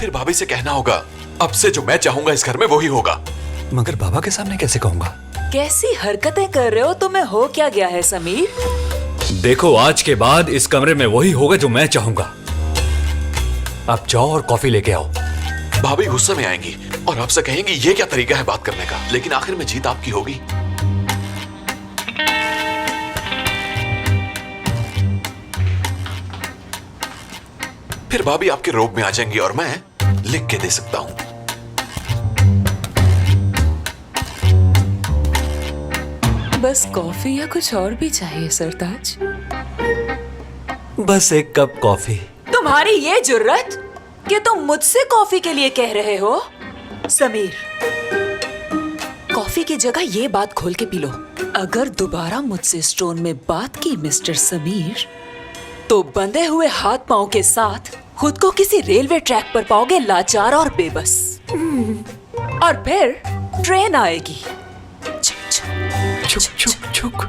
फिर भाभी से कहना होगा अब से जो मैं चाहूंगा इस घर में वही होगा। मगर बाबा के सामने कैसे कहूंगा? कैसी हरकतें कर रहे हो? तुम्हें हो क्या गया है समीर? देखो, आज के बाद इस कमरे में वही होगा जो मैं चाहूंगा। आप जाओ और कॉफी लेके आओ। भाभी गुस्से में आएंगी और आपसे कहेंगी ये क्या तरीका है बात करने का, लेकिन आखिर में जीत आपकी होगी। फिर भाभी आपके रोब में आ जाएंगी और मैं लिख के दे सकता हूं। बस कॉफी या कुछ और भी चाहिए सरताज? बस एक कप कॉफी। तुम्हारी ये जुर्रत कि तुम मुझसे कॉफी के लिए कह रहे हो? समीर, कॉफी की जगह ये बात खोल के पी लो। अगर दोबारा मुझसे स्टोन में बात की मिस्टर समीर, तो बंधे हुए हाथ पांव के साथ खुद को किसी रेलवे ट्रैक पर पाओगे, लाचार और बेबस। और फिर ट्रेन आएगी, छुक छुक छुक।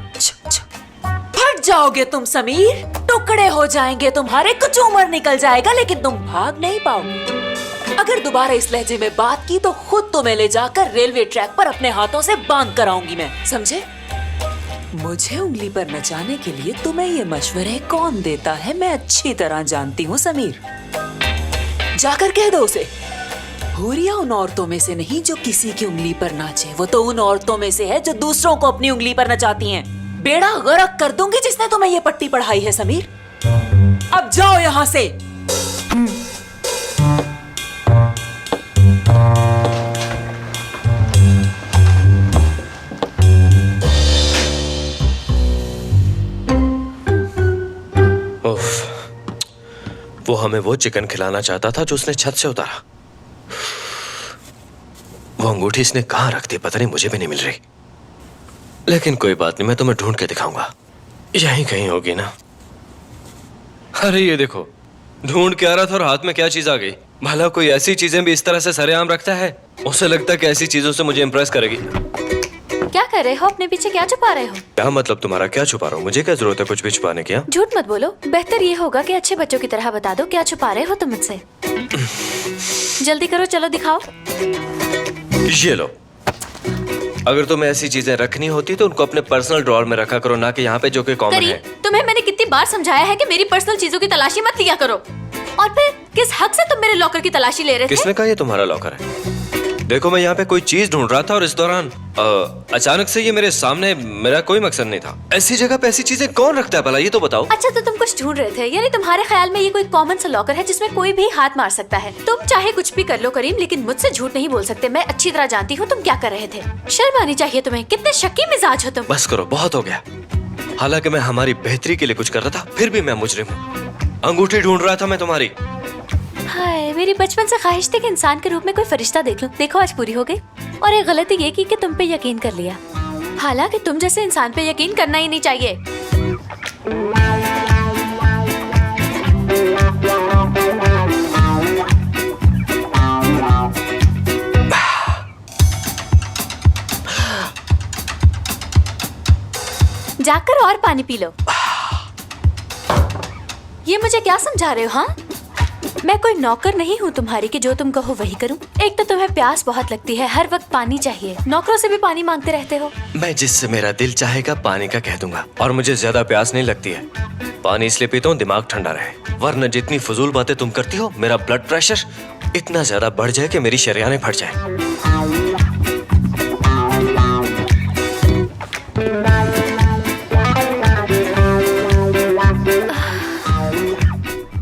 फट जाओगे तुम समीर, टुकड़े हो जाएंगे तुम्हारे, कुछ उम्र निकल जाएगा, लेकिन तुम भाग नहीं पाओगे। अगर दोबारा इस लहजे में बात की तो खुद तुम्हें ले जाकर रेलवे ट्रैक पर अपने हाथों से बांध कर आऊंगी मैं, समझे? मुझे उंगली पर नचाने के लिए तुम्हें ये मशवरे कौन देता है मैं अच्छी तरह जानती हूँ समीर। जाकर कह दो उसे, हुरिया उन औरतों में से नहीं जो किसी की उंगली पर नाचे, वो तो उन औरतों में से है जो दूसरों को अपनी उंगली पर नचाती हैं। बेड़ा गर्क कर दूंगी जिसने तुम्हें ये पट्टी पढ़ाई है समीर। अब जाओ यहाँ से। वो हमें वो चिकन खिलाना चाहता था जो उसने छत से उतारा। वो अंगूठी इसने कहाँ रख दी पता नहीं, मुझे भी नहीं मिल रही। लेकिन कोई बात नहीं, मैं तुम्हें ढूंढ के दिखाऊंगा। यहीं कहीं होगी ना। अरे ये देखो, ढूंढ के आ रहा था और हाथ में क्या चीज आ गई। भला कोई ऐसी चीजें भी इस तरह से सरेआम रखता है? उसे लगता है कि ऐसी चीजों से मुझे इंप्रेस करेगी। क्या कर रहे हो? अपने पीछे क्या छुपा रहे हो? क्या मतलब तुम्हारा? क्या छुपा रहा हूँ? मुझे क्या जरूरत है कुछ भी छुपाने की? झूठ मत बोलो, बेहतर ये होगा कि अच्छे बच्चों की तरह बता दो क्या छुपा रहे हो तुम मुझसे। जल्दी करो, चलो दिखाओ। ये लो, अगर तुम्हें ऐसी चीजें रखनी होती तो उनको अपने पर्सनल ड्रॉअर में रखा करो, ना कि यहाँ पे जो कि कॉमन है। तुम्हें मैंने कितनी बार समझाया है कि मेरी पर्सनल चीजों की तलाशी मत लिया करो। और फिर किस हक से तुम मेरे लॉकर की तलाशी ले रहे थे? किसने कहा ये तुम्हारा लॉकर है? देखो, मैं यहाँ पे कोई चीज ढूंढ रहा था और इस दौरान अचानक से ये मेरे सामने, मेरा कोई मकसद नहीं था। ऐसी जगह पे ऐसी चीजें कौन रखता है भला, ये तो बताओ। अच्छा, तो तुम कुछ ढूंढ रहे थे, यानी तुम्हारे ख्याल में ये कोई कॉमन सा लॉकर है जिसमें कोई भी हाथ मार सकता है। तुम चाहे कुछ भी कर लो करीम, लेकिन मुझसे झूठ नहीं बोल सकते। मैं अच्छी तरह जानती हूँ तुम क्या कर रहे थे। शर्म आनी चाहिए तुम्हें, कितने शक्की मिजाज हो तुम। बस करो, बहुत हो गया। हालांकि मैं हमारी बेहतरी के लिए कुछ कर रहा था, फिर भी मैं मुजरिम हूँ। अंगूठी ढूंढ रहा था मैं तुम्हारी। हाय, मेरी बचपन से ख्वाहिश थी कि इंसान के रूप में कोई फरिश्ता देख लूं। देखो, आज पूरी हो गई। और एक गलती ये की कि तुम पे यकीन कर लिया। हालांकि तुम जैसे इंसान पे यकीन करना ही नहीं चाहिए। जाकर और पानी पी लो। ये मुझे क्या समझा रहे हो? हाँ, मैं कोई नौकर नहीं हूँ तुम्हारी कि जो तुम कहो वही करूँ। एक तो तुम्हें प्यास बहुत लगती है, हर वक्त पानी चाहिए, नौकरों से भी पानी मांगते रहते हो। मैं जिससे मेरा दिल चाहेगा पानी का कह दूंगा। और मुझे ज्यादा प्यास नहीं लगती है, पानी इसलिए पीता हूँ दिमाग ठंडा रहे। वरना जितनी फजूल बातें तुम करती हो, मेरा ब्लड प्रेशर इतना ज्यादा बढ़ जाए कि मेरी शरियानें फट जाए।